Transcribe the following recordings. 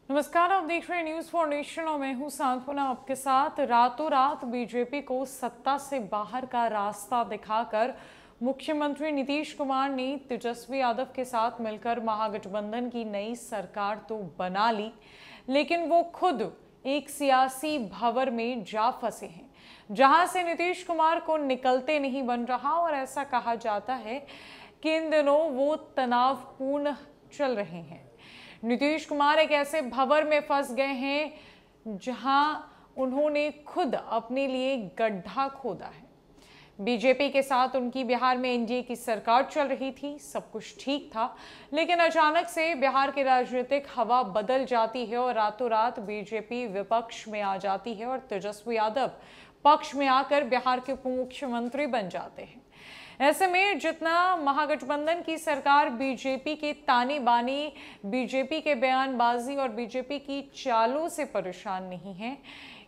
नमस्कार, आप देख रहे हैं न्यूज फॉर नेशन और मैं हूं सांत्वना आपके साथ। रातों रात बीजेपी को सत्ता से बाहर का रास्ता दिखाकर मुख्यमंत्री नीतीश कुमार ने तेजस्वी यादव के साथ मिलकर महागठबंधन की नई सरकार तो बना ली, लेकिन वो खुद एक सियासी भंवर में जा फंसे हैं, जहां से नीतीश कुमार को निकलते नहीं बन रहा। और ऐसा कहा जाता है कि इन दिनों वो तनावपूर्ण चल रहे हैं। नीतीश कुमार एक ऐसे भंवर में फंस गए हैं जहां उन्होंने खुद अपने लिए गड्ढा खोदा है। बीजेपी के साथ उनकी बिहार में एनडीए की सरकार चल रही थी, सब कुछ ठीक था, लेकिन अचानक से बिहार की राजनीतिक हवा बदल जाती है और रातों रात बीजेपी विपक्ष में आ जाती है और तेजस्वी यादव पक्ष में आकर बिहार के उप मुख्यमंत्री बन जाते हैं। ऐसे में जितना महागठबंधन की सरकार बीजेपी के ताने बाने, बीजेपी के बयानबाजी और बीजेपी की चालों से परेशान नहीं है,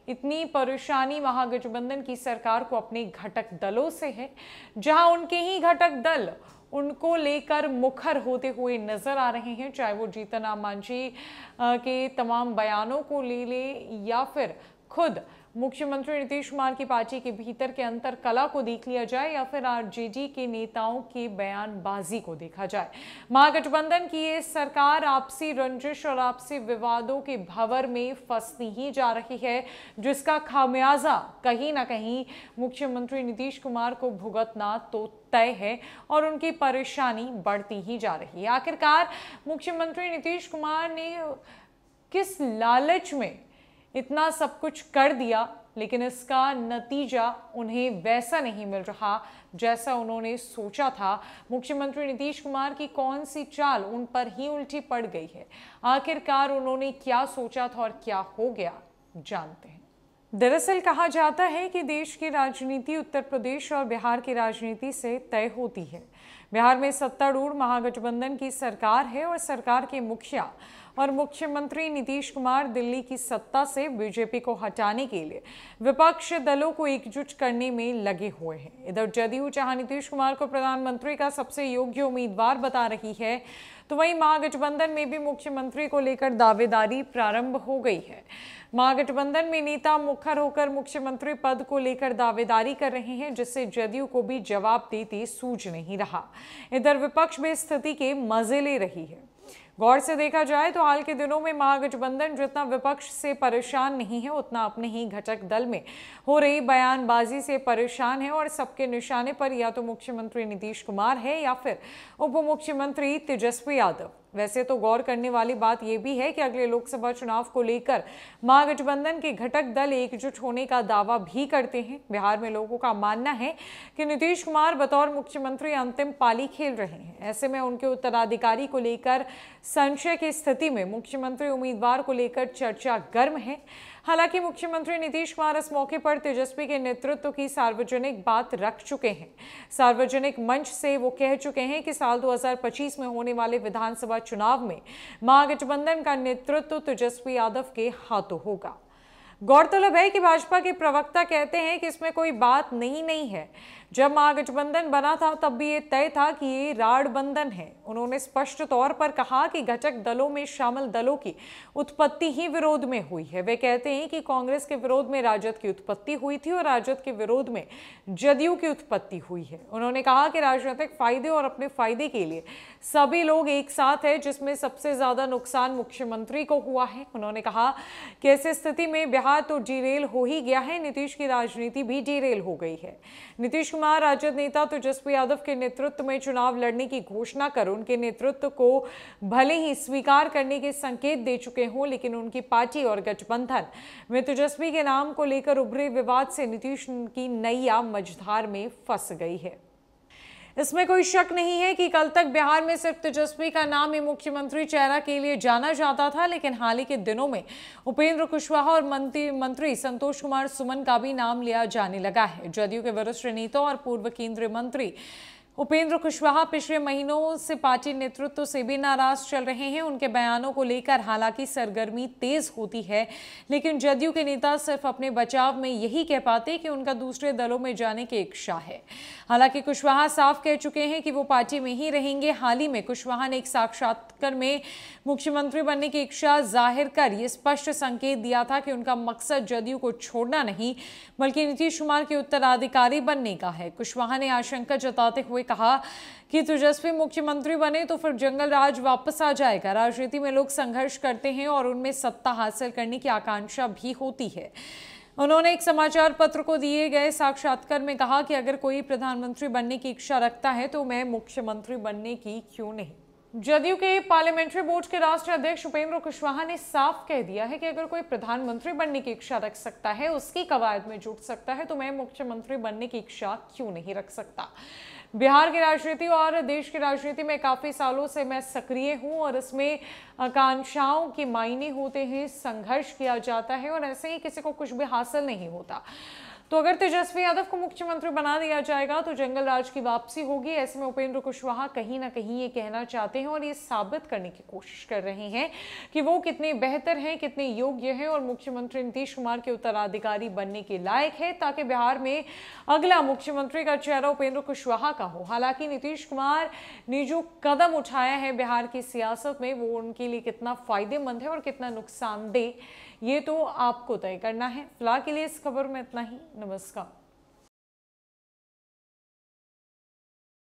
इतनी परेशानी महागठबंधन की सरकार को अपने घटक दलों से है, जहां उनके ही घटक दल उनको लेकर मुखर होते हुए नजर आ रहे हैं। चाहे वो जीतन राम मांझी के तमाम बयानों को ले या फिर खुद मुख्यमंत्री नीतीश कुमार की पार्टी के भीतर के अंतर कला को देख लिया जाए या फिर आरजेडी के नेताओं की बयानबाजी को देखा जाए। महागठबंधन की ये सरकार आपसी रंजिश और आपसी विवादों के भंवर में फंसती ही जा रही है, जिसका खामियाजा कहीं ना कहीं मुख्यमंत्री नीतीश कुमार को भुगतना तो तय है और उनकी परेशानी बढ़ती ही जा रही है। आखिरकार मुख्यमंत्री नीतीश कुमार ने किस लालच में इतना सब कुछ कर दिया, लेकिन इसका नतीजा उन्हें वैसा नहीं मिल रहा जैसा उन्होंने सोचा था। मुख्यमंत्री नीतीश कुमार की कौन सी चाल उन पर ही उल्टी पड़ गई है? आखिरकार उन्होंने क्या सोचा था और क्या हो गया, जानते हैं। दरअसल कहा जाता है कि देश की राजनीति उत्तर प्रदेश और बिहार की राजनीति से तय होती है। बिहार में सत्तारूढ़ महागठबंधन की सरकार है और सरकार के मुखिया और मुख्यमंत्री नीतीश कुमार दिल्ली की सत्ता से बीजेपी को हटाने के लिए विपक्ष दलों को एकजुट करने में लगे हुए हैं। इधर जदयू जहां नीतीश कुमार को प्रधानमंत्री का सबसे योग्य उम्मीदवार बता रही है, तो वहीं महागठबंधन में भी मुख्यमंत्री को लेकर दावेदारी प्रारंभ हो गई है। महागठबंधन में नेता मुखर होकर मुख्यमंत्री पद को लेकर दावेदारी कर रहे हैं, जिससे जदयू को भी जवाब देते सूझ नहीं रहा। इधर विपक्ष भी स्थिति के मजे ले रही है। गौर से देखा जाए तो हाल के दिनों में महागठबंधन जितना विपक्ष से परेशान नहीं है, उतना अपने ही घटक दल में हो रही बयानबाजी से परेशान है और सबके निशाने पर या तो मुख्यमंत्री नीतीश कुमार है या फिर उप मुख्यमंत्री तेजस्वी यादव। वैसे तो गौर करने वाली बात यह भी है कि अगले लोकसभा चुनाव को लेकर महागठबंधन के घटक दल एकजुट होने का दावा भी करते हैं। बिहार में लोगों का मानना है कि नीतीश कुमार बतौर मुख्यमंत्री अंतिम पाली खेल रहे हैं। ऐसे में उनके उत्तराधिकारी को लेकर संशय की स्थिति में मुख्यमंत्री उम्मीदवार को लेकर चर्चा गर्म है। हालांकि मुख्यमंत्री नीतीश कुमार इस मौके पर तेजस्वी के नेतृत्व की सार्वजनिक बात रख चुके हैं। सार्वजनिक मंच से वो कह चुके हैं कि साल 2025 में होने वाले विधानसभा चुनाव में महागठबंधन का नेतृत्व तेजस्वी यादव के हाथों होगा। गौरतलब है कि भाजपा के प्रवक्ता कहते हैं कि इसमें कोई बात नहीं है। जब महागठबंधन बना था तब भी ये तय था कि ये राढ़ बंधन है। उन्होंने स्पष्ट तौर पर कहा कि घटक दलों में शामिल दलों की उत्पत्ति ही विरोध में हुई है। वे कहते हैं कि कांग्रेस के विरोध में राजद की उत्पत्ति हुई थी और राजद के विरोध में जदयू की उत्पत्ति हुई है। उन्होंने कहा कि राजनीतिक फायदे और अपने फायदे के लिए सभी लोग एक साथ है, जिसमें सबसे ज्यादा नुकसान मुख्यमंत्री को हुआ है। उन्होंने कहा कि ऐसी स्थिति में बिहार तो डीरेल हो ही गया है, नीतीश की राजनीति भी डीरेल हो गई है। नीतीश कुमार राजद नेता तेजस्वी यादव के नेतृत्व में चुनाव लड़ने की घोषणा कर उनके नेतृत्व को भले ही स्वीकार करने के संकेत दे चुके हों, लेकिन उनकी पार्टी और गठबंधन में तेजस्वी के नाम को लेकर उभरे विवाद से नीतीश की नैया मझधार में फंस गई है। इसमें कोई शक नहीं है कि कल तक बिहार में सिर्फ तेजस्वी का नाम ही मुख्यमंत्री चेहरा के लिए जाना जाता था, लेकिन हाल ही के दिनों में उपेंद्र कुशवाहा और मंत्री संतोष कुमार सुमन का भी नाम लिया जाने लगा है। जदयू के वरिष्ठ नेता और पूर्व केंद्रीय मंत्री उपेंद्र कुशवाहा पिछले महीनों से पार्टी नेतृत्व से भी नाराज चल रहे हैं। उनके बयानों को लेकर हालांकि सरगर्मी तेज होती है, लेकिन जदयू के नेता सिर्फ अपने बचाव में यही कह पाते कि उनका दूसरे दलों में जाने की इच्छा है। हालांकि कुशवाहा साफ कह चुके हैं कि वो पार्टी में ही रहेंगे। हाल ही में कुशवाहा ने एक साक्षात्कार में मुख्यमंत्री बनने की इच्छा जाहिर कर ये स्पष्ट संकेत दिया था कि उनका मकसद जदयू को छोड़ना नहीं बल्कि नीतीश कुमार के उत्तराधिकारी बनने का है। कुशवाहा ने आशंका जताते हुए कहा कि तेजस्वी मुख्यमंत्री बने तो फिर जंगल राज वापस आ जाएगा। राजनीति में लोग संघर्ष करते हैं और उनमें सत्ता हासिल करने की आकांक्षा भी होती है। उन्होंने एक समाचार पत्र को दिए गए साक्षात्कार में कहा कि अगर कोई प्रधानमंत्री बनने की इच्छा रखता है तो मैं मुख्यमंत्री बनने की क्यों नहीं। जदयू के पार्लियामेंट्री बोर्ड के राष्ट्रीय अध्यक्ष उपेंद्र कुशवाहा ने साफ कह दिया है कि अगर कोई प्रधानमंत्री बनने की इच्छा रख सकता है, उसकी कवायद में जुट सकता है, तो मैं मुख्यमंत्री बनने की इच्छा क्यों नहीं रख सकता। बिहार की राजनीति और देश की राजनीति में काफी सालों से मैं सक्रिय हूं और इसमें आकांक्षाओं के मायने होते हैं, संघर्ष किया जाता है और ऐसे ही किसी को कुछ भी हासिल नहीं होता। तो अगर तेजस्वी यादव को मुख्यमंत्री बना दिया जाएगा तो जंगल राज की वापसी होगी। ऐसे में उपेंद्र कुशवाहा कहीं ना कहीं ये कहना चाहते हैं और ये साबित करने की कोशिश कर रहे हैं कि वो कितने बेहतर हैं, कितने योग्य हैं और मुख्यमंत्री नीतीश कुमार के उत्तराधिकारी बनने के लायक है, ताकि बिहार में अगला मुख्यमंत्री का चेहरा उपेंद्र कुशवाहा का हो। हालांकि नीतीश कुमार ने जो कदम उठाया है बिहार की सियासत में, वो उनके लिए कितना फायदेमंद है और कितना नुकसानदेह, ये तो आपको तय करना है। फिलहाल के लिए इस खबर में इतना ही। नमस्कार।